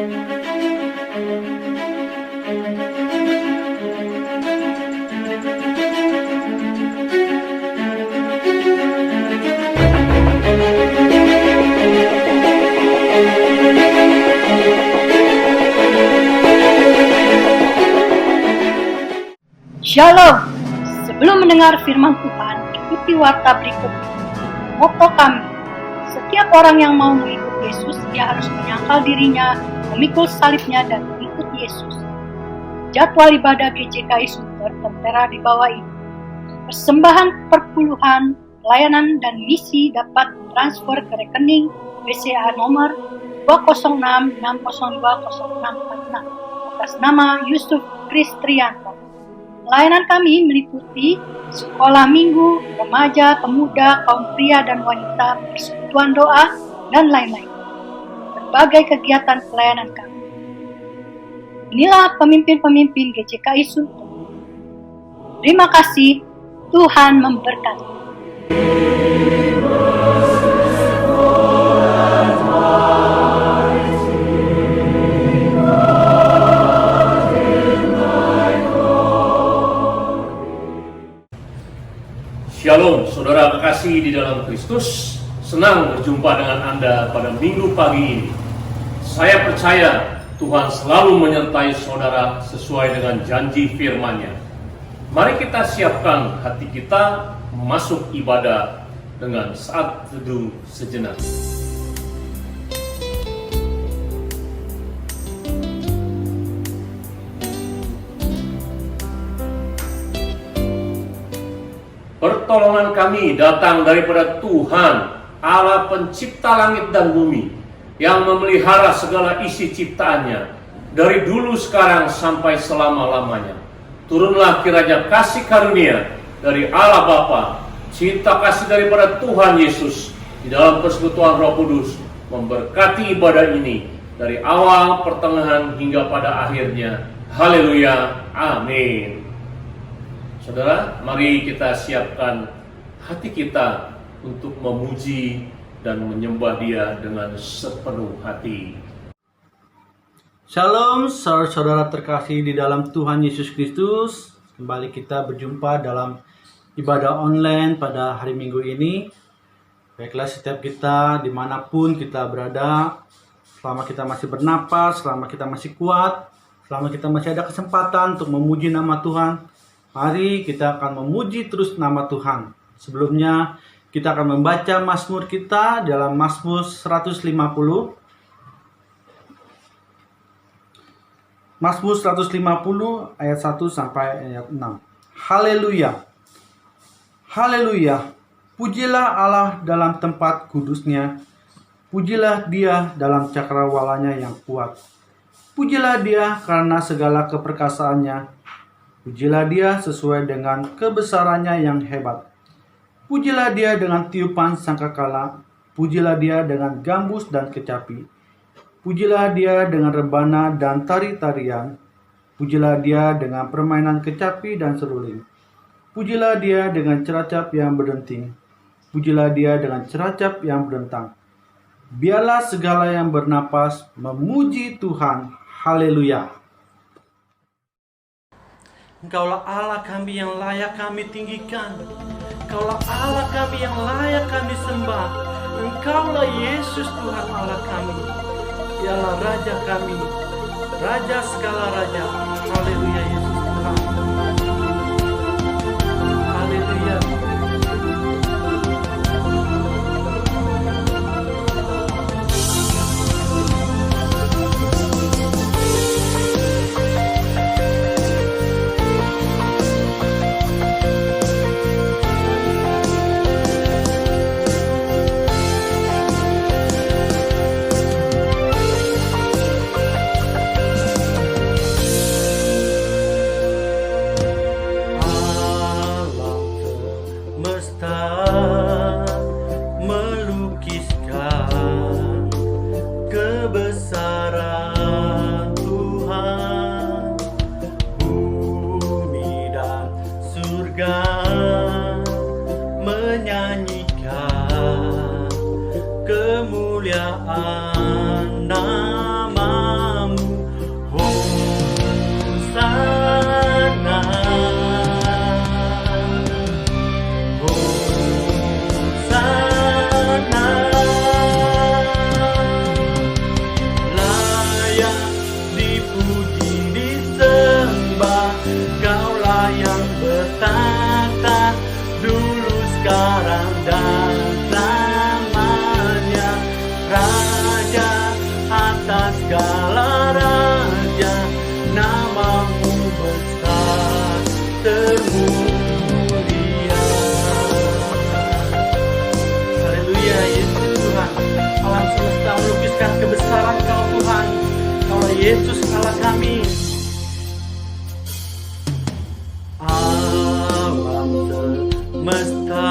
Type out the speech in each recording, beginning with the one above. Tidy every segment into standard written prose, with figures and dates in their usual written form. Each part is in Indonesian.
Shalom. Sebelum mendengar firman Tuhan, ikuti warta berikut. Moto kami, setiap orang yang mau mengikut Yesus, ia harus menyangkal dirinya, memikul salibnya, dan mengikut Yesus. Jadwal ibadah GCKI Sunter tertera di bawah ini. Persembahan perpuluhan, pelayanan, dan misi dapat transfer ke rekening BCA nomor 20660200646 atas nama Yusuf Kristrianto. Pelayanan kami meliputi sekolah minggu, remaja, pemuda, kaum pria dan wanita, persekutuan doa, dan lain-lain. Berbagai kegiatan pelayanan kami. Inilah pemimpin-pemimpin GCKI Sunter. Terima kasih, Tuhan memberkati. Shalom, saudara kekasih di dalam Kristus. Senang berjumpa dengan Anda pada minggu pagi ini. Saya percaya Tuhan selalu menyertai saudara sesuai dengan janji firman-Nya. Mari kita siapkan hati kita masuk ibadah dengan saat teduh sejenak. Pertolongan kami datang daripada Tuhan, Allah pencipta langit dan bumi, yang memelihara segala isi ciptaannya, dari dulu sekarang sampai selama-lamanya. Turunlah kiranya kasih karunia dari Allah Bapa, cinta kasih daripada Tuhan Yesus, di dalam persekutuan Roh Kudus, memberkati ibadah ini, dari awal, pertengahan, hingga pada akhirnya. Haleluya, amin. Saudara, mari kita siapkan hati kita untuk memuji dan menyembah Dia dengan sepenuh hati. Shalom, saudara-saudara terkasih di dalam Tuhan Yesus Kristus. Kembali kita berjumpa dalam ibadah online pada hari Minggu ini. Baiklah, setiap kita dimanapun kita berada, selama kita masih bernapas, selama kita masih kuat, selama kita masih ada kesempatan untuk memuji nama Tuhan, mari kita akan memuji terus nama Tuhan. Sebelumnya kita akan membaca Mazmur kita dalam Mazmur 150. Mazmur 150 ayat 1 sampai ayat 6. Haleluya. Haleluya. Pujilah Allah dalam tempat kudusnya. Pujilah Dia dalam cakrawalanya yang kuat. Pujilah Dia karena segala keperkasaannya. Pujilah Dia sesuai dengan kebesarannya yang hebat. Pujilah Dia dengan tiupan sangkakala. Pujilah Dia dengan gambus dan kecapi. Pujilah Dia dengan rebana dan tari-tarian. Pujilah Dia dengan permainan kecapi dan seruling. Pujilah Dia dengan ceracap yang berdenting. Pujilah Dia dengan ceracap yang berdentang. Biarlah segala yang bernapas memuji Tuhan. Haleluya. Engkaulah Allah kami yang layak kami tinggikan. Engkaulah Allah kami yang layak kami sembah. Engkaulah Yesus Tuhan Allah kami. Dialah Raja kami, Raja segala Raja. Haleluya Yesus Tuhan. Haleluya. Menyanyikan kemuliaan nama segala raja, namamu besar termulia. Haleluya, Yesus Tuhan. Alam semesta melukiskan kebesaran Kau Tuhan. Kaulah Yesus Allah kami. Alam semesta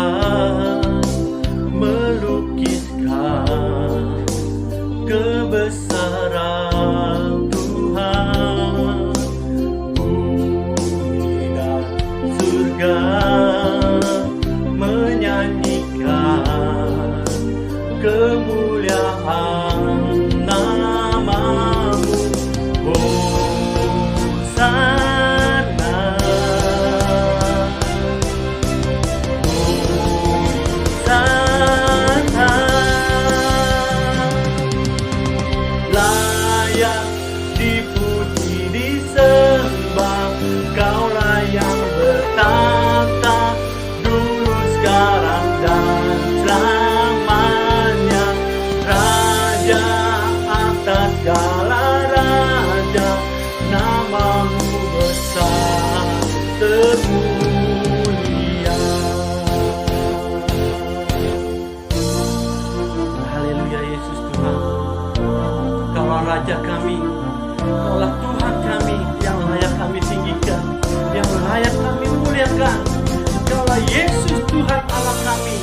melukiskan kebesaran Tuhan. Bumi dan surga menyanyikan kemuliaan namamu. Hosana, Hosana. Layak dipuji disembah, Kaulah yang bertata dulu sekarang dan selamanya. Raja atas segala raja, namamu besar termulia. Haleluya, Yesus Tuhan. Kaulah Raja kami, Kaulah Tuhan kami, yang layak kami tinggikan, yang layak kami muliakan. Kaulah Yesus Tuhan Allah kami.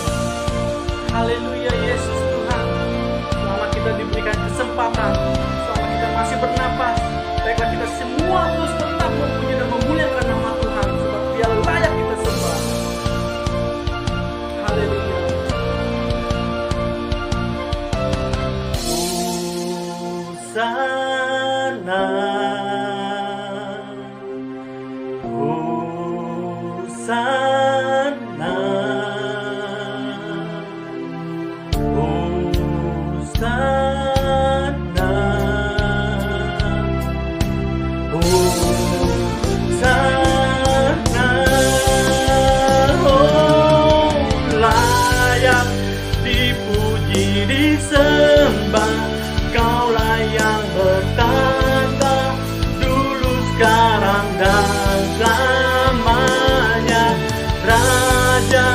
Haleluya, Yesus Tuhan. Selama kita diberikan kesempatan, selama kita masih bernapas, baiklah kita semua terus tetap memuji dan memuliakan nama Tuhan, sebab Dia layak kita sembah. Haleluya. Hosana, Hosana, Hosana, Hosana. Oh, layak dipuji disembah, Kaulah yang bertata dulu sekarang dan selamanya. Raja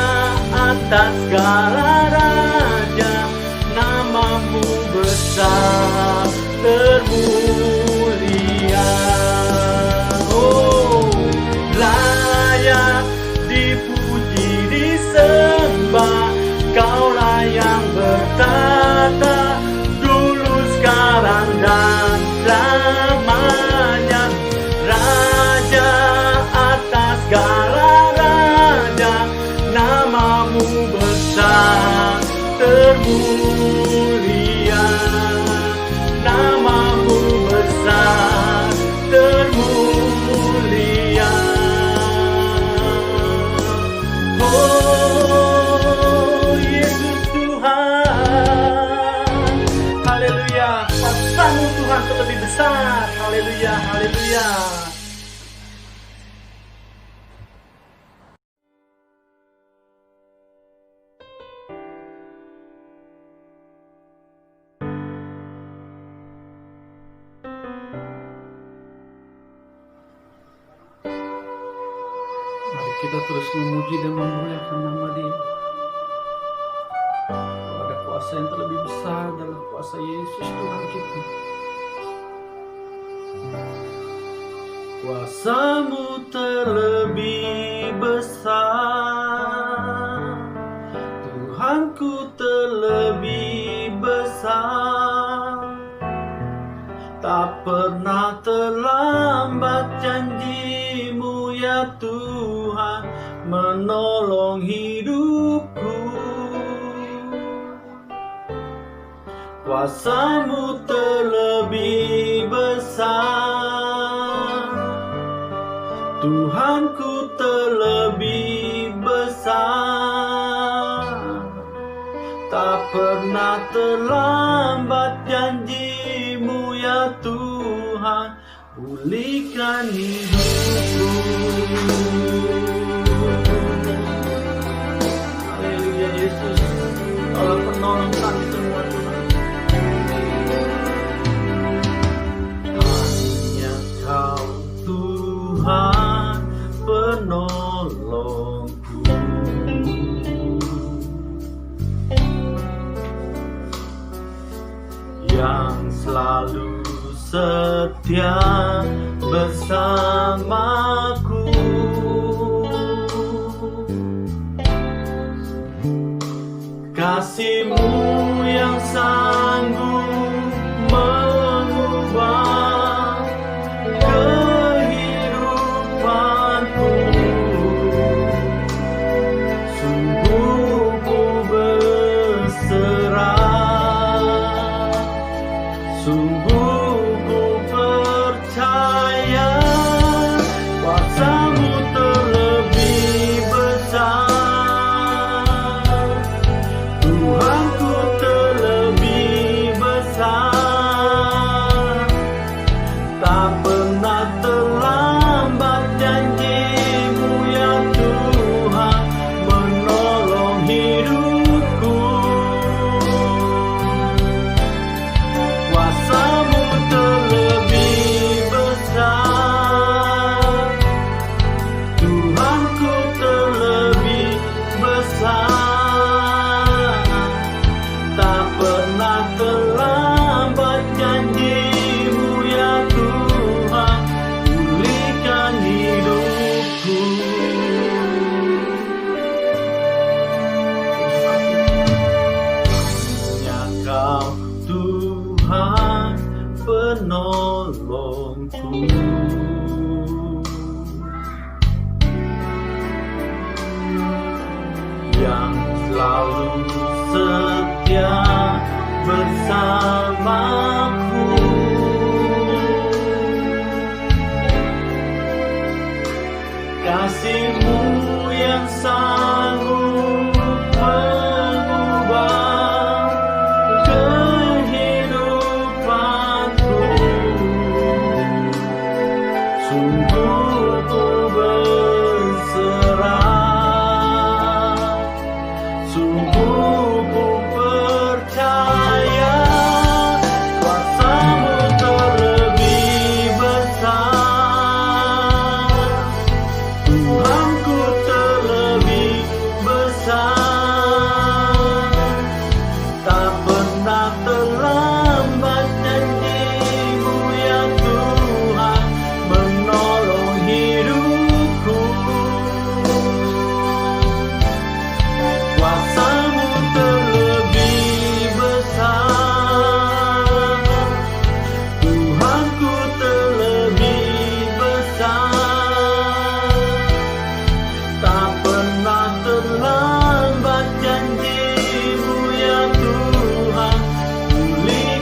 atas segala raja, namamu besar termulia. Oh, layak dipuji disembah, Kaulah yang bertata dulu sekarang dan selamanya. Raja atas segala raja, namamu besar termulia. Namamu besar termulia. Oh, Yesus Tuhan. Haleluya, kuasa-Mu Tuhan terlebih besar. Haleluya, haleluya. Mari kita terus memuji dan memuliakan nama Dia. Ada kuasa yang terlebih besar dalam kuasa Yesus Tuhan kita. Kuasa-Mu terlebih besar, Tuhanku terlebih besar. Tak pernah terlambat janji-Mu ya Tuhan menolong hidupku. Kuasa-Mu terlebih besar, Tuhanku terlebih besar. Tak pernah terlambat janji-Mu ya Tuhan, pulihkan hidupku. Haleluya Yesus, Allah penolong kami semua Tuhan. yang selalu setia bersamaku. Kasih-Mu yang sanggup mengubah kehidupanku. Sungguh ku berserah, sungguh ku percaya kuasa-Mu terlebih besar. Tuhanku terlebih besar, tak pernah terlambat janji-Mu ya Tuhan menolong hidupku. Kuasa-Mu terlebih besar, Tuhanku terlebih besar, tak pernah terlambat janji-Mu ya Tuhan pulihkan hidupku. Hanya Kau Tuhan penolongku. Yang selalu setia bersamaku. Kasih-Mu yang sanggup mengubah kehidupanku. Sungguh ku berserah, sungguh ku percaya kuasa-Mu terlebih besar. Tuhanku terlebih besar, tak pernah terlambat janji-Mu ya Tuhan menolong hidupku. Kuasa-Mu terlebih besar, Tuhanku terlebih besar, tak pernah terlambat janji-Mu ya Tuhan pulihkan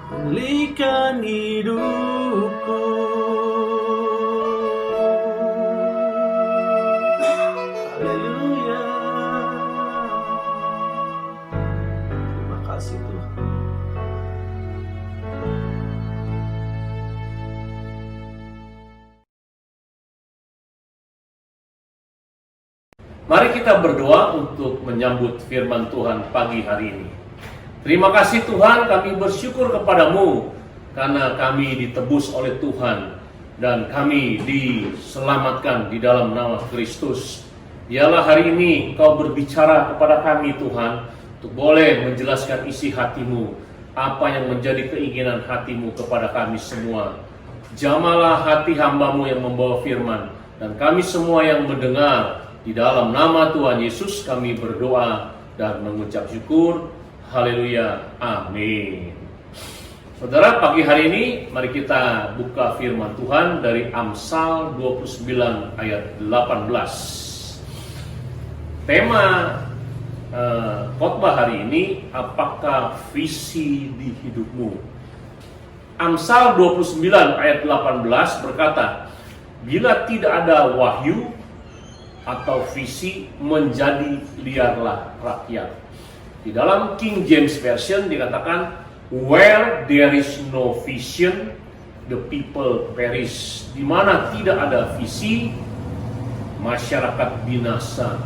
pulihkan hidupku. Haleluya. Terima kasih Tuhan. Mari kita berdoa untuk menyambut firman Tuhan pagi hari ini. Terima kasih Tuhan, kami bersyukur kepadamu karena kami ditebus oleh Tuhan dan kami diselamatkan di dalam nama Kristus. Biarlah hari ini Engkau berbicara kepada kami Tuhan, untuk boleh menjelaskan isi hatimu, apa yang menjadi keinginan hatimu kepada kami semua. Jamalah hati hambamu yang membawa firman, dan kami semua yang mendengar. Di dalam nama Tuhan Yesus kami berdoa dan mengucap syukur. Haleluya. Amin. Saudara, pagi hari ini mari kita buka firman Tuhan dari Amsal 29 ayat 18. Tema khotbah hari ini, apakah visi di hidupmu? Amsal 29 ayat 18 berkata, bila tidak ada wahyu atau visi, menjadi liarlah rakyat. Di dalam King James Version dikatakan, where there is no vision, the people perish. Di mana tidak ada visi, masyarakat binasa.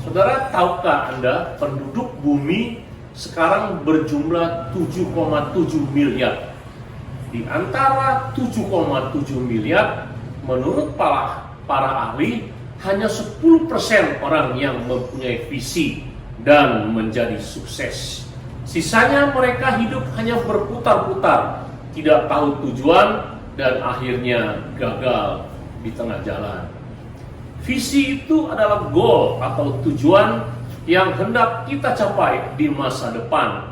Saudara, tahukah Anda penduduk bumi sekarang berjumlah 7,7 miliar. Di antara 7,7 miliar, menurut para ahli, hanya 10% orang yang mempunyai visi dan menjadi sukses. Sisanya mereka hidup hanya berputar-putar, tidak tahu tujuan, dan akhirnya gagal di tengah jalan. Visi itu adalah goal atau tujuan yang hendak kita capai di masa depan.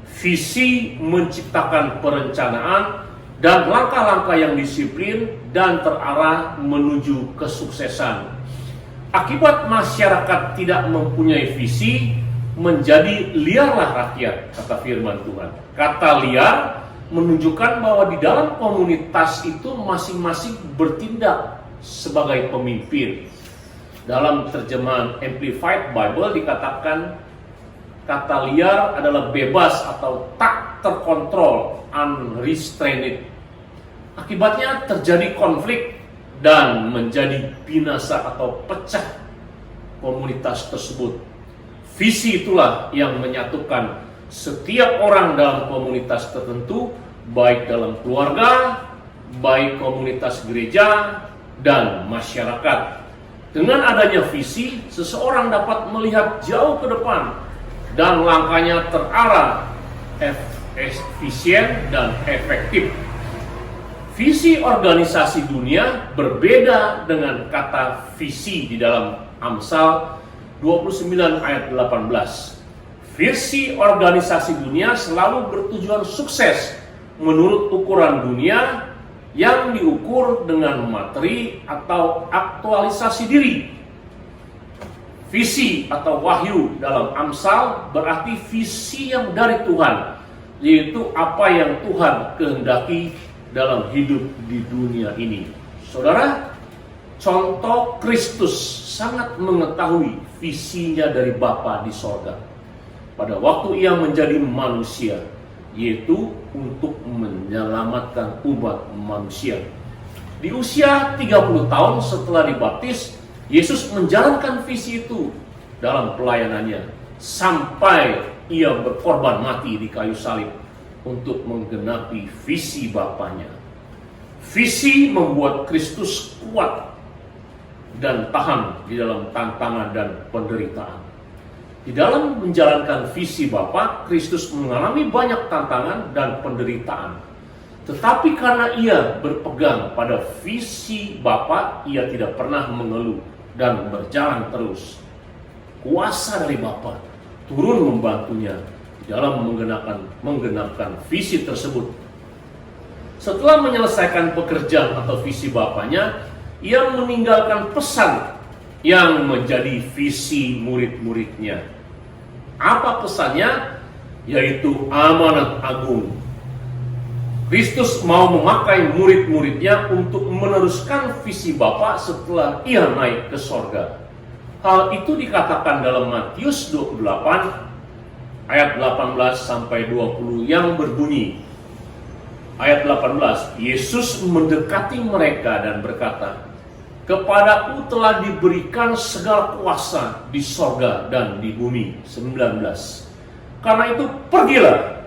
Visi menciptakan perencanaan dan langkah-langkah yang disiplin dan terarah menuju kesuksesan. Akibat masyarakat tidak mempunyai visi, menjadi liarlah rakyat, kata firman Tuhan. Kata liar menunjukkan bahwa di dalam komunitas itu masing-masing bertindak sebagai pemimpin. Dalam terjemahan Amplified Bible dikatakan kata liar adalah bebas atau tak terkontrol, unrestrained. Akibatnya terjadi konflik dan menjadi binasa atau pecah komunitas tersebut. Visi itulah yang menyatukan setiap orang dalam komunitas tertentu, baik dalam keluarga, baik komunitas gereja, dan masyarakat. Dengan adanya visi, seseorang dapat melihat jauh ke depan dan langkahnya terarah, efisien, dan efektif. Visi organisasi dunia berbeda dengan kata visi di dalam Amsal 29 ayat 18. Visi organisasi dunia selalu bertujuan sukses menurut ukuran dunia yang diukur dengan materi atau aktualisasi diri. Visi atau wahyu dalam Amsal berarti visi yang dari Tuhan, yaitu apa yang Tuhan kehendaki dalam hidup di dunia ini. Saudara, contoh Kristus sangat mengetahui visinya dari Bapa di sorga pada waktu ia menjadi manusia, yaitu untuk menyelamatkan umat manusia. Di usia 30 tahun setelah dibaptis, Yesus menjalankan visi itu dalam pelayanannya sampai ia berkorban mati di kayu salib untuk menggenapi visi Bapanya. Visi membuat Kristus kuat dan tahan di dalam tantangan dan penderitaan. Di dalam menjalankan visi Bapa, Kristus mengalami banyak tantangan dan penderitaan. Tetapi karena ia berpegang pada visi Bapa, ia tidak pernah mengeluh dan berjalan terus. Kuasa dari Bapa turun membantunya dalam menggenapkan visi tersebut. Setelah menyelesaikan pekerjaan atau visi Bapanya, ia meninggalkan pesan yang menjadi visi murid-muridnya. Apa pesannya? Yaitu amanat agung. Kristus mau memakai murid-muridnya untuk meneruskan visi Bapa setelah ia naik ke sorga. Hal itu dikatakan dalam Matius 28 ayat 18 sampai 20 yang berbunyi. Ayat 18, Yesus mendekati mereka dan berkata, "Kepadaku telah diberikan segala kuasa di sorga dan di bumi." 19. Karena itu pergilah,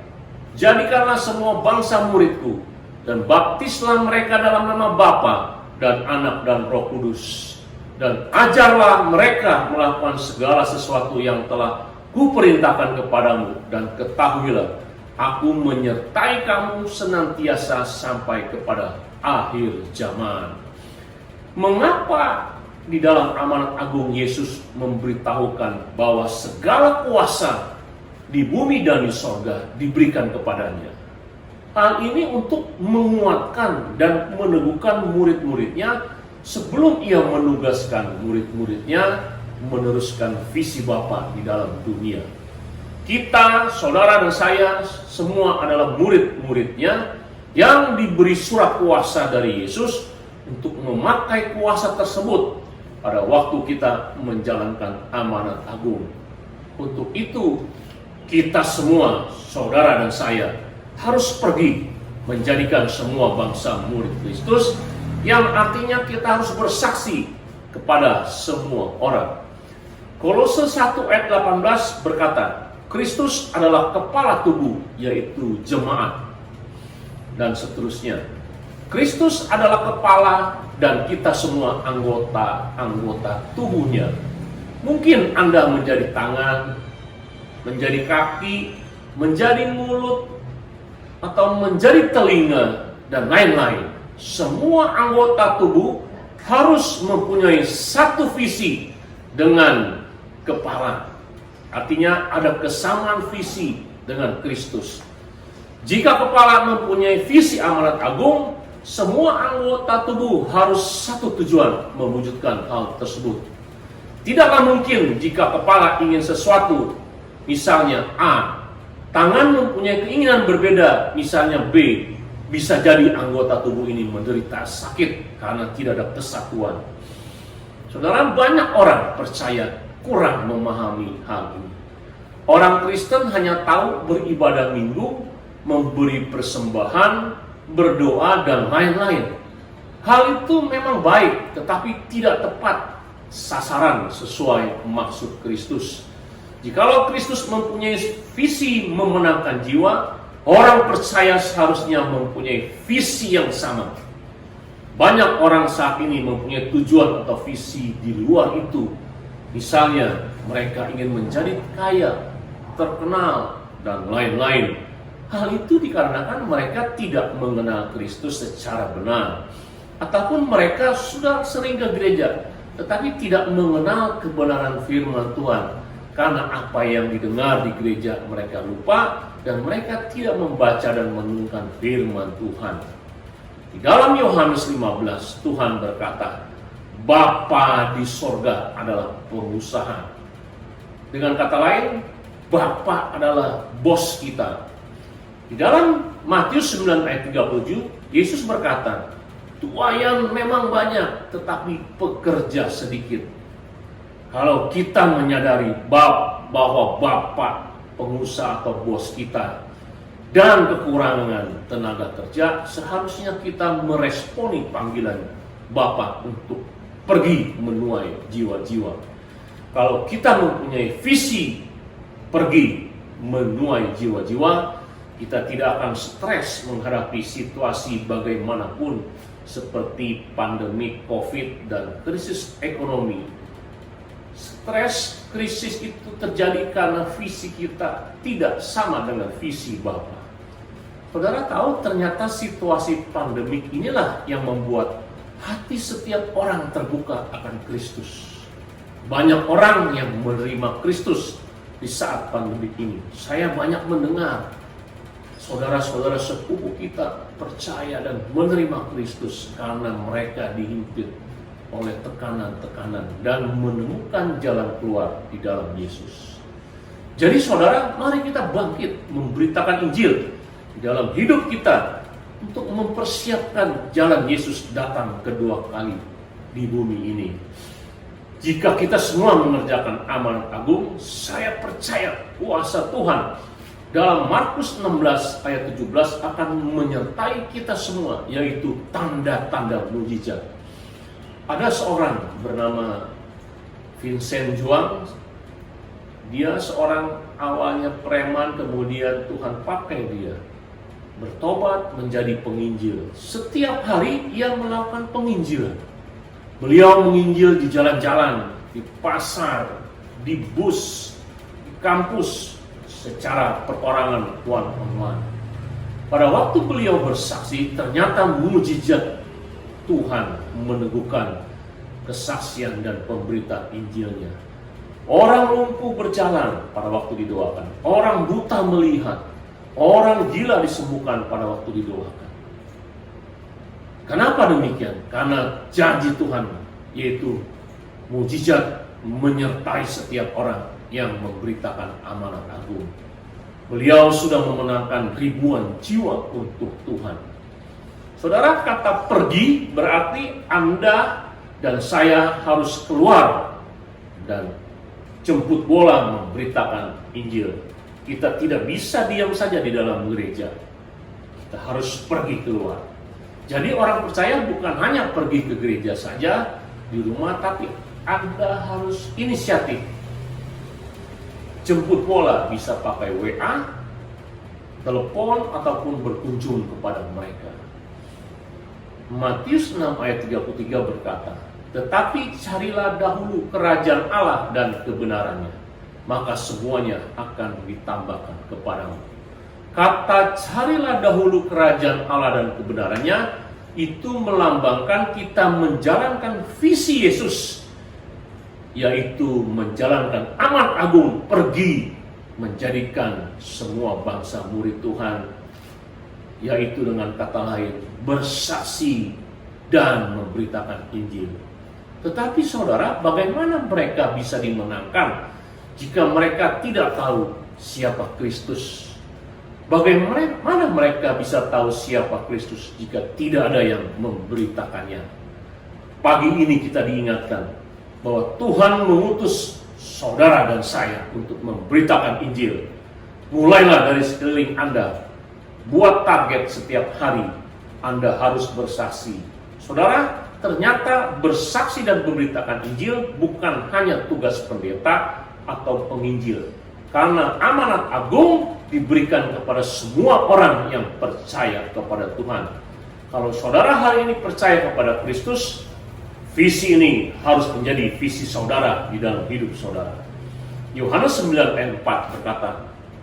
jadikanlah semua bangsa muridku, dan baptislah mereka dalam nama Bapa dan Anak dan Roh Kudus. Dan ajarlah mereka melakukan segala sesuatu yang telah kuperintahkan kepadamu, dan ketahuilah, aku menyertai kamu senantiasa sampai kepada akhir zaman. Mengapa di dalam amanat agung Yesus memberitahukan bahwa segala kuasa di bumi dan di sorga diberikan kepadanya? Hal ini untuk menguatkan dan meneguhkan murid-muridnya sebelum ia menugaskan murid-muridnya meneruskan visi Bapa di dalam dunia. Kita, saudara dan saya, semua adalah murid-muridnya yang diberi surat kuasa dari Yesus untuk memakai kuasa tersebut pada waktu kita menjalankan amanat agung. Untuk itu, kita semua, saudara dan saya, harus pergi menjadikan semua bangsa murid Kristus, yang artinya kita harus bersaksi kepada semua orang. Kolose 1 ayat 18 berkata, Kristus adalah kepala tubuh, yaitu jemaat. Dan seterusnya. Kristus adalah kepala dan kita semua anggota tubuhnya. Mungkin Anda menjadi tangan, menjadi kaki, menjadi mulut, atau menjadi telinga, dan lain-lain. Semua anggota tubuh harus mempunyai satu visi dengan kepala. Artinya ada kesamaan visi dengan Kristus. Jika kepala mempunyai visi amanat agung, semua anggota tubuh harus satu tujuan mewujudkan hal tersebut. Tidaklah mungkin jika kepala ingin sesuatu, misalnya A, tangan mempunyai keinginan berbeda, misalnya B, bisa jadi anggota tubuh ini menderita sakit karena tidak ada kesatuan. Saudara, banyak orang percaya kurang memahami hal ini. Orang Kristen hanya tahu beribadah minggu, memberi persembahan, berdoa, dan lain-lain. Hal itu memang baik, tetapi tidak tepat sasaran sesuai maksud Kristus. Jikalau Kristus mempunyai visi memenangkan jiwa, orang percaya seharusnya mempunyai visi yang sama. Banyak orang saat ini mempunyai tujuan atau visi di luar itu. Misalnya, mereka ingin menjadi kaya, terkenal, dan lain-lain. Hal itu dikarenakan mereka tidak mengenal Kristus secara benar. Ataupun mereka sudah sering ke gereja, tetapi tidak mengenal kebenaran firman Tuhan. Karena apa yang didengar di gereja mereka lupa, dan mereka tidak membaca dan merenungkan firman Tuhan. Di dalam Yohanes 15, Tuhan berkata, Bapa di sorga adalah pengusaha. Dengan kata lain, Bapa adalah bos kita. Di dalam Matius 9 ayat 37, Yesus berkata, tuayan memang banyak, tetapi pekerja sedikit. Kalau kita menyadari bahwa Bapa pengusaha atau bos kita dan kekurangan tenaga kerja, seharusnya kita meresponi panggilan Bapa untuk pergi menuai jiwa-jiwa. Kalau kita mempunyai visi pergi menuai jiwa-jiwa, kita tidak akan stres menghadapi situasi bagaimanapun seperti pandemi COVID dan krisis ekonomi. Stres, krisis itu terjadi karena visi kita tidak sama dengan visi Bapa. Saudara tahu ternyata situasi pandemik inilah yang membuat hati setiap orang terbuka akan Kristus. Banyak orang yang menerima Kristus di saat pandemik ini. Saya banyak mendengar saudara-saudara sepupu kita percaya dan menerima Kristus karena mereka dihimpit oleh tekanan-tekanan dan menemukan jalan keluar di dalam Yesus. Jadi saudara, mari kita bangkit memberitakan Injil di dalam hidup kita. untuk mempersiapkan jalan Yesus datang kedua kali di bumi ini. Jika kita semua mengerjakan amanat agung, saya percaya kuasa Tuhan dalam Markus 16 ayat 17 akan menyertai kita semua, yaitu tanda-tanda mujizat. Ada seorang bernama Vincent Juang. Dia seorang awalnya preman, kemudian Tuhan pakai dia bertobat menjadi penginjil. Setiap hari ia melakukan penginjilan. Beliau menginjil di jalan-jalan, di pasar, di bus, di kampus, secara perorangan one-on-one. Pada waktu beliau bersaksi, ternyata mujizat Tuhan meneguhkan kesaksian dan pemberitaan Injilnya. Orang lumpuh berjalan pada waktu didoakan, orang buta melihat, orang gila disembuhkan pada waktu didoakan. Kenapa demikian? Karena janji Tuhan, yaitu mujizat menyertai setiap orang yang memberitakan amanat agung. Beliau sudah memenangkan ribuan jiwa untuk Tuhan. Saudara, kata pergi berarti Anda dan saya harus keluar dan jemput bola memberitakan Injil. Kita tidak bisa diam saja di dalam gereja. Kita harus pergi keluar. Jadi orang percaya bukan hanya pergi ke gereja saja di rumah, tapi Anda harus inisiatif. Jemput bola, bisa pakai WA, telepon, ataupun berkunjung kepada mereka. Matius 6 ayat 33 berkata, "Tetapi carilah dahulu kerajaan Allah dan kebenarannya, maka semuanya akan ditambahkan kepadamu." Kata carilah dahulu kerajaan Allah dan kebenarannya itu melambangkan kita menjalankan visi Yesus, yaitu menjalankan amanat agung, pergi menjadikan semua bangsa murid Tuhan, yaitu dengan kata lain bersaksi dan memberitakan Injil. Tetapi saudara, bagaimana mereka bisa dimenangkan jika mereka tidak tahu siapa Kristus? Bagaimana mereka bisa tahu siapa Kristus jika tidak ada yang memberitakannya? Pagi ini kita diingatkan bahwa Tuhan mengutus saudara dan saya untuk memberitakan Injil. Mulailah dari sekeliling Anda. Buat target setiap hari. Anda harus bersaksi. Saudara, ternyata bersaksi dan memberitakan Injil bukan hanya tugas pendeta atau penginjil. Karena amanat agung diberikan kepada semua orang yang percaya kepada Tuhan. Kalau saudara hari ini percaya kepada Kristus, visi ini harus menjadi visi saudara di dalam hidup saudara. Yohanes 9 ayat 4 berkata,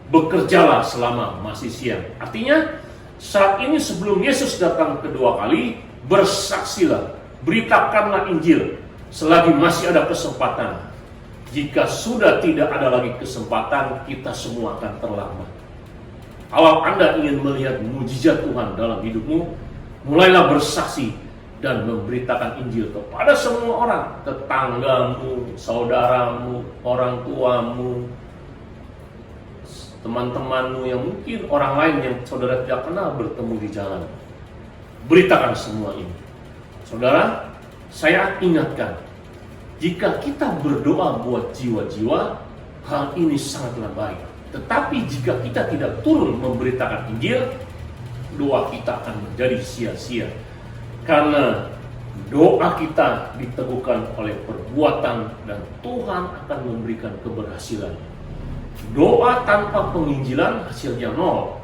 "Bekerjalah selama masih siang." Artinya, saat ini sebelum Yesus datang kedua kali, bersaksilah, beritakanlah Injil selagi masih ada kesempatan. Jika sudah tidak ada lagi kesempatan, kita semua akan terlambat. Kalau Anda ingin melihat mujizat Tuhan dalam hidupmu, mulailah bersaksi dan memberitakan Injil kepada semua orang, tetanggamu, saudaramu, orang tuamu, teman-temanmu yang mungkin orang lain yang saudara tidak kenal bertemu di jalan. Beritakan semua ini. Saudara, saya ingatkan, jika kita berdoa buat jiwa-jiwa, hal ini sangatlah baik. Tetapi jika kita tidak turun memberitakan Injil, doa kita akan menjadi sia-sia. Karena doa kita diteguhkan oleh perbuatan dan Tuhan akan memberikan keberhasilan. Doa tanpa penginjilan hasilnya nol.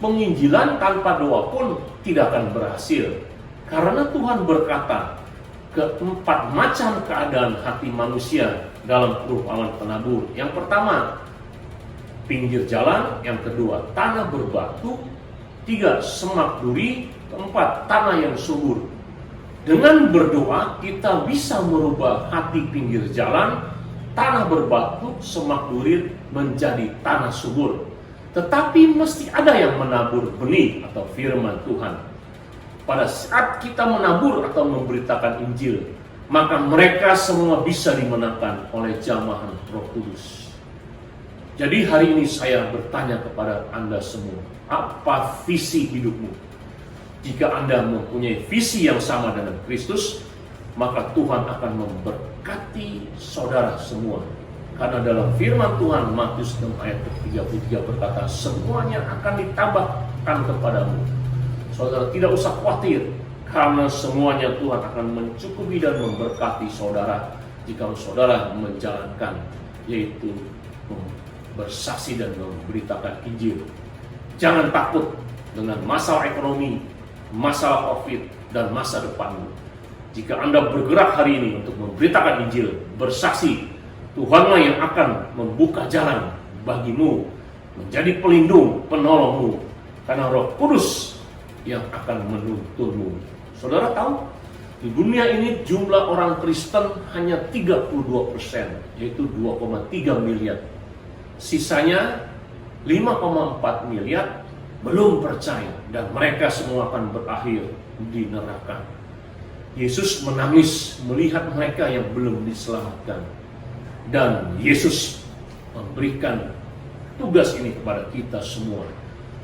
Penginjilan tanpa doa pun tidak akan berhasil. Karena Tuhan berkata, keempat macam keadaan hati manusia dalam perumpamaan penabur. Yang pertama, pinggir jalan. Yang kedua, tanah berbatu. Tiga, semak duri. Keempat, tanah yang subur. Dengan berdoa, kita bisa merubah hati pinggir jalan, tanah berbatu, semak duri menjadi tanah subur. Tetapi mesti ada yang menabur benih atau firman Tuhan. Pada saat kita menabur atau memberitakan Injil, maka mereka semua bisa dimenangkan oleh jamahan Roh Kudus. Jadi hari ini saya bertanya kepada Anda semua, apa visi hidupmu? Jika Anda mempunyai visi yang sama dengan Kristus, maka Tuhan akan memberkati saudara semua. Karena dalam firman Tuhan Matius 6 ayat ke-33 berkata, semuanya akan ditambahkan kepadamu. Saudara tidak usah khawatir, karena semuanya Tuhan akan mencukupi dan memberkati saudara jika saudara menjalankan, yaitu bersaksi dan memberitakan Injil. Jangan takut dengan masalah ekonomi, masalah COVID, dan masa depanmu. Jika Anda bergerak hari ini untuk memberitakan Injil, bersaksi, Tuhanlah yang akan membuka jalan bagimu, menjadi pelindung, penolongmu, karena Roh Kudus yang akan menuntunmu. Saudara tahu, di dunia ini jumlah orang Kristen hanya 32%, yaitu 2,3 miliar. Sisanya 5,4 miliar belum percaya, dan mereka semua akan berakhir di neraka. Yesus menangis melihat mereka yang belum diselamatkan, dan Yesus memberikan tugas ini kepada kita semua.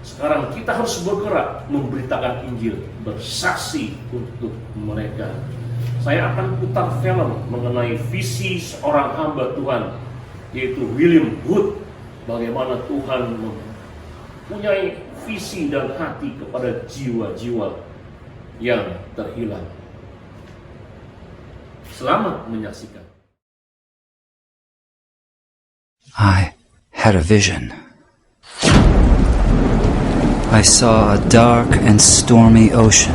Sekarang kita harus bergerak memberitakan Injil, bersaksi untuk mereka. Saya akan putar film mengenai visi seorang hamba Tuhan, yaitu William Booth, bagaimana Tuhan mempunyai visi dan hati kepada jiwa-jiwa yang terhilang. Selamat menyaksikan. I had a vision. I saw a dark and stormy ocean.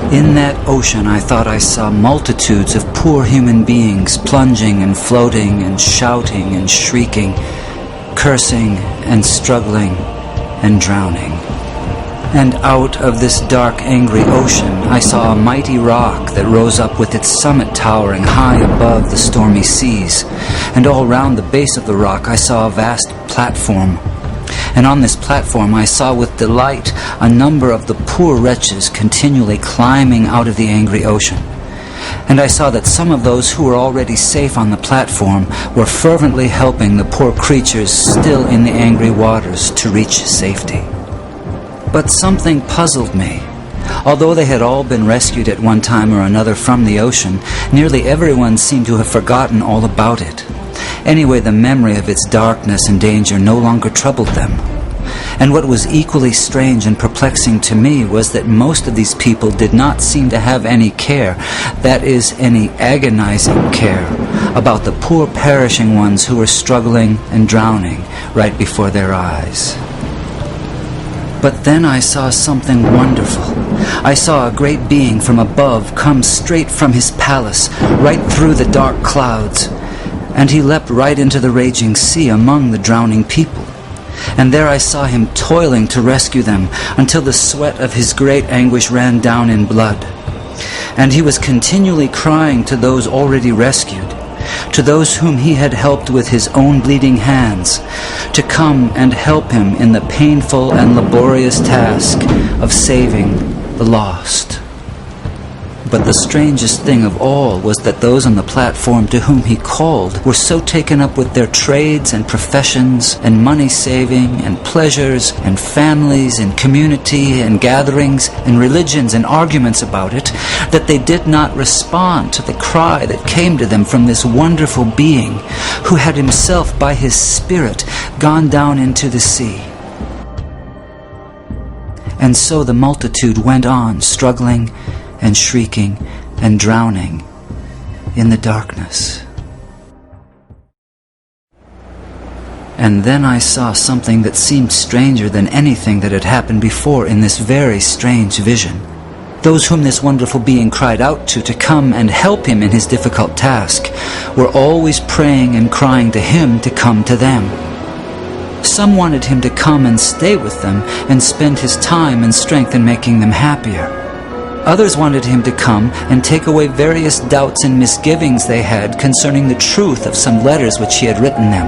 In that ocean, I thought I saw multitudes of poor human beings plunging and floating and shouting and shrieking, cursing and struggling and drowning. And out of this dark, angry ocean, I saw a mighty rock that rose up with its summit towering high above the stormy seas. And all round the base of the rock, I saw a vast platform. And on this platform, I saw with delight a number of the poor wretches continually climbing out of the angry ocean. And I saw that some of those who were already safe on the platform were fervently helping the poor creatures still in the angry waters to reach safety. But something puzzled me. Although they had all been rescued at one time or another from the ocean, nearly everyone seemed to have forgotten all about it. Anyway, the memory of its darkness and danger no longer troubled them. And what was equally strange and perplexing to me was that most of these people did not seem to have any care, that is, any agonizing care, about the poor perishing ones who were struggling and drowning right before their eyes. But then I saw something wonderful. I saw a great being from above come straight from his palace, right through the dark clouds. And he leapt right into the raging sea among the drowning people. And there I saw him toiling to rescue them, until the sweat of his great anguish ran down in blood. And he was continually crying to those already rescued, to those whom he had helped with his own bleeding hands, to come and help him in the painful and laborious task of saving the lost. But the strangest thing of all was that those on the platform to whom he called were so taken up with their trades and professions and money-saving and pleasures and families and community and gatherings and religions and arguments about it that they did not respond to the cry that came to them from this wonderful being who had himself by his Spirit gone down into the sea. And so the multitude went on struggling and shrieking and drowning in the darkness. And then I saw something that seemed stranger than anything that had happened before in this very strange vision. Those whom this wonderful being cried out to come and help him in his difficult task were always praying and crying to him to come to them. Some wanted him to come and stay with them and spend his time and strength in making them happier. Others wanted him to come and take away various doubts and misgivings they had concerning the truth of some letters which he had written them.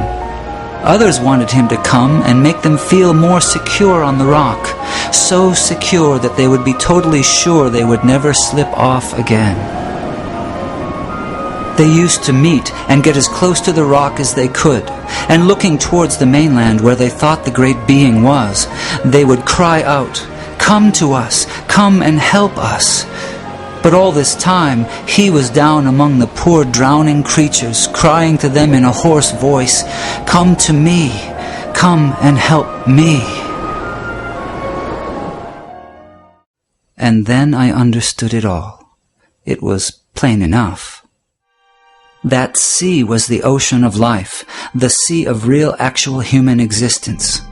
Others wanted him to come and make them feel more secure on the rock, so secure that they would be totally sure they would never slip off again. They used to meet and get as close to the rock as they could, and looking towards the mainland where they thought the great being was, they would cry out, come to us, come and help us. But all this time, he was down among the poor drowning creatures, crying to them in a hoarse voice, "Come to me, come and help me." And then I understood it all. It was plain enough. That sea was the ocean of life, the sea of real actual human existence.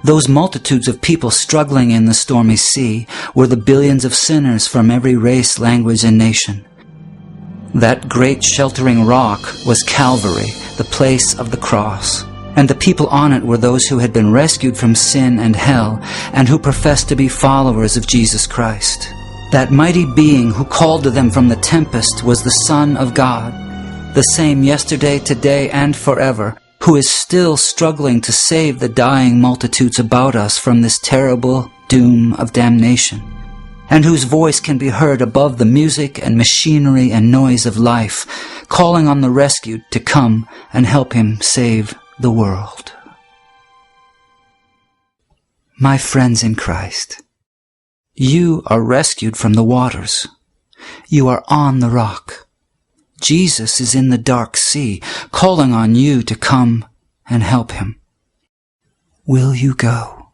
Those multitudes of people struggling in the stormy sea were the billions of sinners from every race, language, and nation. That great sheltering rock was Calvary, the place of the cross, and the people on it were those who had been rescued from sin and hell, and who professed to be followers of Jesus Christ. That mighty being who called to them from the tempest was the Son of God, the same yesterday, today, and forever, who is still struggling to save the dying multitudes about us from this terrible doom of damnation, and whose voice can be heard above the music and machinery and noise of life, calling on the rescued to come and help him save the world. My friends in Christ, you are rescued from the waters. You are on the rock. Jesus is in the dark sea, calling on you to come and help him. Will you go?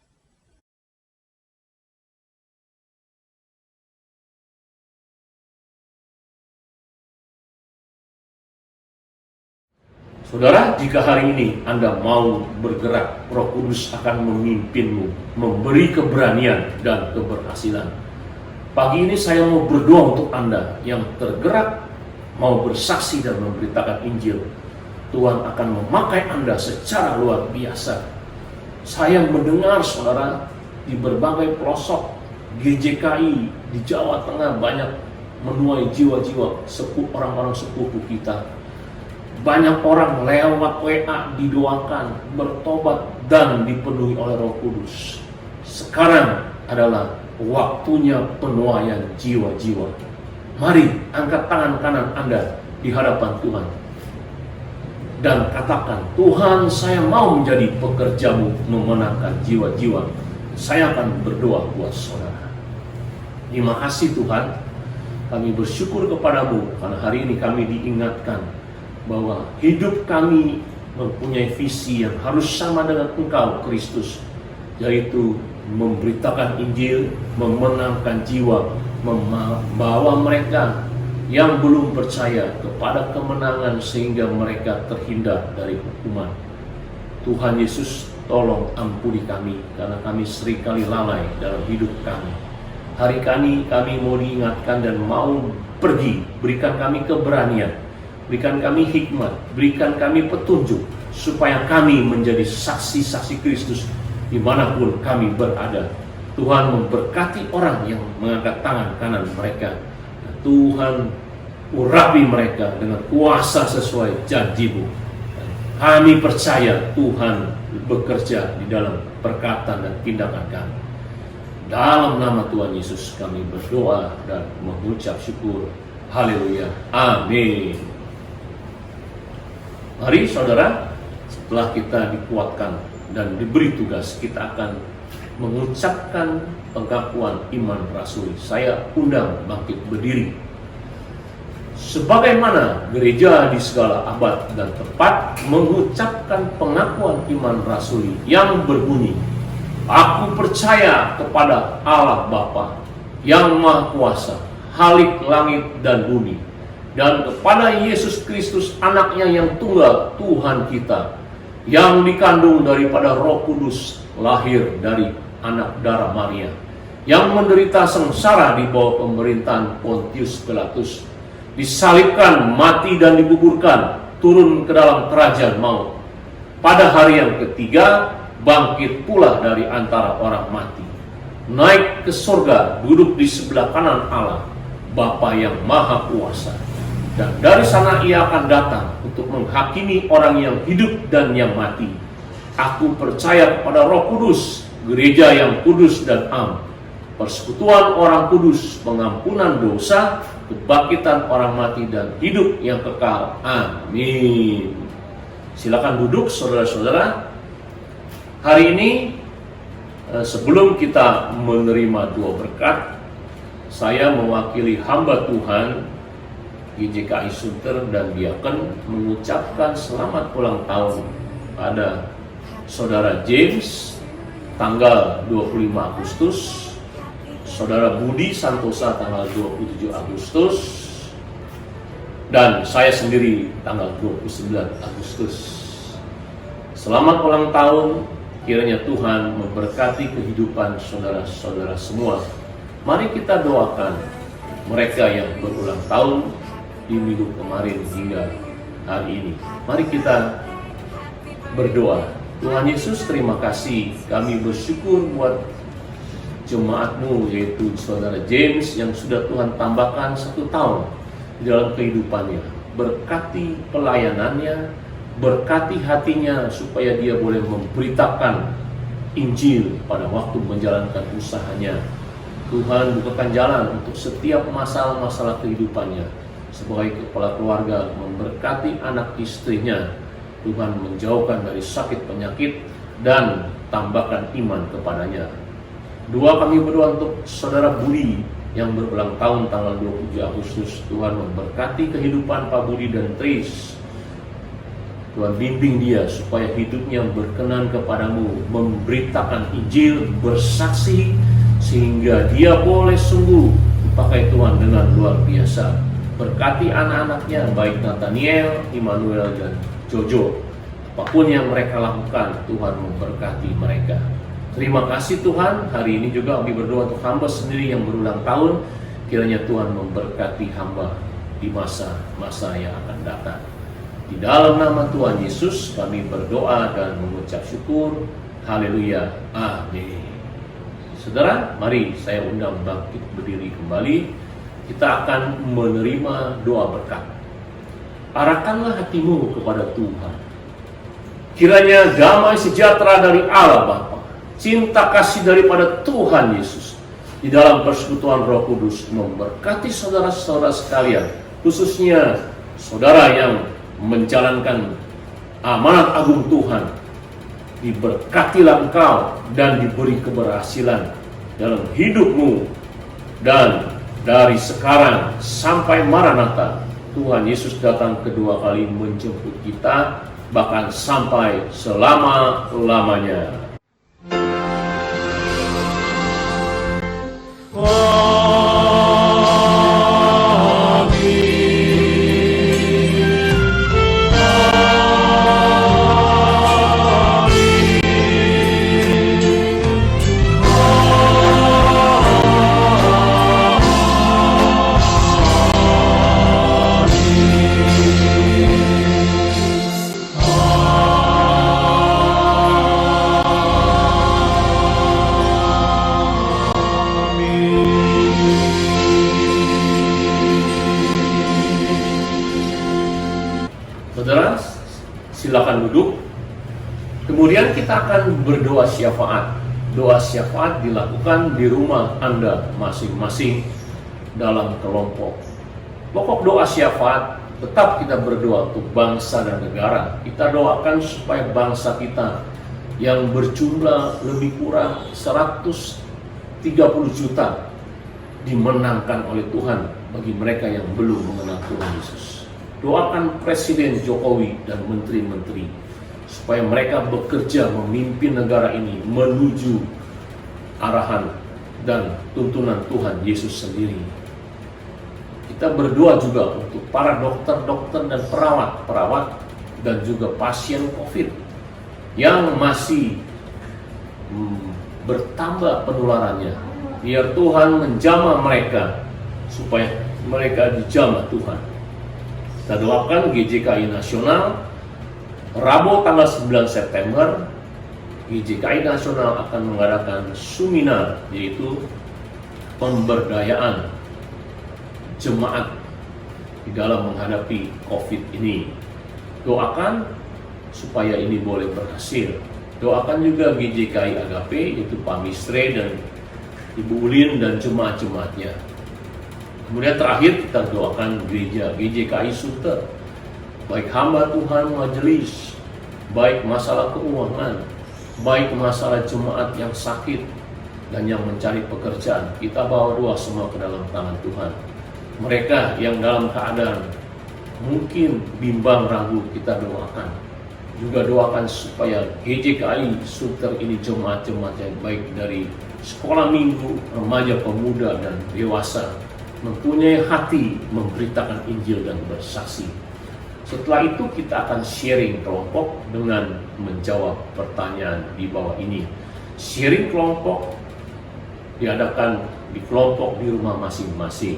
Saudara, jika hari ini Anda mau bergerak, Roh Kudus akan memimpinmu, memberi keberanian dan keberhasilan. Pagi ini saya mau berdoa untuk Anda yang tergerak, mau bersaksi dan memberitakan Injil. Tuhan akan memakai Anda secara luar biasa. Saya mendengar saudara di berbagai pelosok GJKI di Jawa Tengah banyak menuai jiwa-jiwa orang-orang sepupu kita. Banyak orang lewat WA didoakan, bertobat dan dipenuhi oleh Roh Kudus. Sekarang adalah waktunya penuaian jiwa-jiwa. Mari angkat tangan kanan Anda di hadapan Tuhan dan katakan, Tuhan, saya mau menjadi pekerjamu memenangkan jiwa-jiwa. Saya akan berdoa buat saudara. Terima kasih Tuhan, kami bersyukur kepadamu karena hari ini kami diingatkan bahwa hidup kami mempunyai visi yang harus sama dengan Engkau Kristus, yaitu memberitakan Injil, memenangkan jiwa, membawa mereka yang belum percaya kepada kemenangan sehingga mereka terhindar dari hukuman. Tuhan Yesus, tolong ampuni kami karena kami seringkali lalai dalam hidup kami. Hari kami mau diingatkan dan mau pergi. Berikan kami keberanian, berikan kami hikmat, berikan kami petunjuk supaya kami menjadi saksi-saksi Kristus dimanapun kami berada. Tuhan memberkati orang yang mengangkat tangan kanan mereka. Tuhan urapi mereka dengan kuasa sesuai janji-Mu. Kami percaya Tuhan bekerja di dalam perkataan dan tindakan kami. Dalam nama Tuhan Yesus kami berdoa dan mengucap syukur. Haleluya. Amin. Mari saudara, setelah kita dikuatkan dan diberi tugas, kita akan mengucapkan pengakuan iman rasuli. Saya undang bangkit berdiri. Sebagaimana gereja di segala abad dan tempat mengucapkan pengakuan iman rasuli yang berbunyi, aku percaya kepada Allah Bapa yang Maha Kuasa, Khalik langit dan bumi, dan kepada Yesus Kristus anaknya yang tunggal, Tuhan kita, yang dikandung daripada Roh Kudus, lahir dari anak darah Maria, yang menderita sengsara di bawah pemerintahan Pontius Pilatus, disalibkan, mati dan dikuburkan, turun ke dalam kerajaan maut. Pada hari yang ketiga, bangkit pula dari antara orang mati, naik ke surga, duduk di sebelah kanan Allah, Bapa yang Maha Kuasa. Dan dari sana ia akan datang untuk menghakimi orang yang hidup dan yang mati. Aku percaya kepada Roh Kudus, gereja yang kudus dan am, persekutuan orang kudus, pengampunan dosa, kebangkitan orang mati dan hidup yang kekal. Amin. Silakan duduk saudara-saudara. Hari ini sebelum kita menerima dua berkat, saya mewakili hamba Tuhan GJKI Sunter dan Diaken mengucapkan selamat ulang tahun pada Saudara James tanggal 25 Agustus, Saudara Budi Santosa tanggal 27 Agustus, dan saya sendiri tanggal 29 Agustus. Selamat ulang tahun, kiranya Tuhan memberkati kehidupan saudara-saudara semua. Mari kita doakan mereka yang berulang tahun di minggu kemarin hingga hari ini. Mari kita berdoa. Tuhan Yesus, terima kasih. Kami bersyukur buat jemaat-Mu, yaitu Saudara James yang sudah Tuhan tambahkan 1 tahun di dalam kehidupannya. Berkati pelayanannya, berkati hatinya supaya dia boleh memberitakan Injil pada waktu menjalankan usahanya. Tuhan bukakan jalan untuk setiap masalah-masalah kehidupannya. Sebagai kepala keluarga, memberkati anak istrinya. Tuhan menjauhkan dari sakit penyakit dan tambahkan iman kepadanya. Kami berdoa untuk Saudara Budi yang berulang tahun tanggal 27 Agustus. Tuhan memberkati kehidupan Pak Budi dan Tris. Tuhan bimbing dia supaya hidupnya berkenan kepadamu, memberitakan Injil, bersaksi, sehingga dia boleh sungguh dipakai Tuhan dengan luar biasa. Berkati anak-anaknya, baik Nathaniel, Immanuel, dan Jojo. Apapun yang mereka lakukan, Tuhan memberkati mereka. Terima kasih Tuhan. Hari ini juga kami berdoa untuk hamba sendiri yang berulang tahun. Kiranya Tuhan memberkati hamba di masa-masa yang akan datang. Di dalam nama Tuhan Yesus kami berdoa dan mengucap syukur. Haleluya. Amin. Saudara, mari saya undang bangkit berdiri kembali. Kita akan menerima doa berkat. Arahkanlah hatimu kepada Tuhan. Kiranya damai sejahtera dari Allah Bapa, cinta kasih daripada Tuhan Yesus, di dalam persekutuan Roh Kudus memberkati saudara-saudara sekalian, khususnya saudara yang menjalankan amanat agung Tuhan. Diberkatilah engkau dan diberi keberhasilan dalam hidupmu, dan dari sekarang sampai Maranatha Tuhan Yesus datang kedua kali menjemput kita, bahkan sampai selama-lamanya. Saudara, silakan duduk. Kemudian kita akan berdoa syafaat. Doa syafaat dilakukan di rumah Anda masing-masing dalam kelompok. Pokok doa syafaat tetap kita berdoa untuk bangsa dan negara. Kita doakan supaya bangsa kita yang berjumlah lebih kurang 130 juta dimenangkan oleh Tuhan bagi mereka yang belum mengenal Tuhan Yesus. Doakan Presiden Jokowi dan menteri-menteri supaya mereka bekerja memimpin negara ini menuju arahan dan tuntunan Tuhan Yesus sendiri. Kita berdoa juga untuk para dokter-dokter dan perawat-perawat dan juga pasien COVID yang masih bertambah penularannya. Biar Tuhan menjamah mereka supaya mereka dijamah Tuhan. Kita doakan GJKI Nasional. Rabu tanggal 9 September GJKI Nasional akan mengadakan seminar, yaitu pemberdayaan jemaat di dalam menghadapi COVID ini. Doakan supaya ini boleh berhasil. Doakan juga GJKI Agape, yaitu Pak Mistre dan Ibu Ulin dan jemaat-jemaatnya. Kemudian terakhir kita doakan gereja GJKI Sunter, baik hamba Tuhan majelis, baik masalah keuangan, baik masalah jemaat yang sakit dan yang mencari pekerjaan, kita bawa doa semua ke dalam tangan Tuhan. Mereka yang dalam keadaan mungkin bimbang ragu, kita doakan. Juga doakan supaya GJKI Sunter ini jemaat-jemaat yang baik dari sekolah minggu, remaja, pemuda, dan dewasa mempunyai hati memberitakan Injil dan bersaksi. Setelah itu kita akan sharing kelompok dengan menjawab pertanyaan di bawah ini. Sharing kelompok diadakan di kelompok di rumah masing-masing.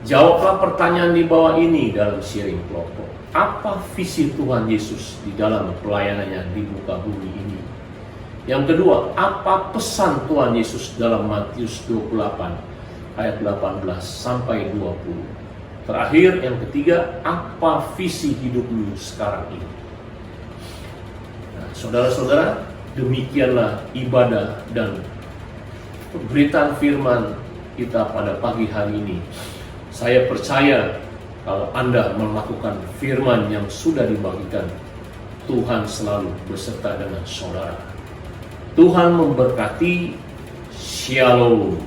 Jawablah pertanyaan di bawah ini dalam sharing kelompok. Apa visi Tuhan Yesus di dalam pelayanannya di muka bumi ini? Yang kedua, apa pesan Tuhan Yesus dalam Matius 28 ayat 18 sampai 20? Terakhir, yang ketiga, apa visi hidupmu sekarang ini? Nah, saudara-saudara, demikianlah ibadah dan pemberitaan firman kita pada pagi hari ini. Saya percaya kalau Anda melakukan firman yang sudah dibagikan, Tuhan selalu beserta dengan saudara. Tuhan memberkati. Shalom.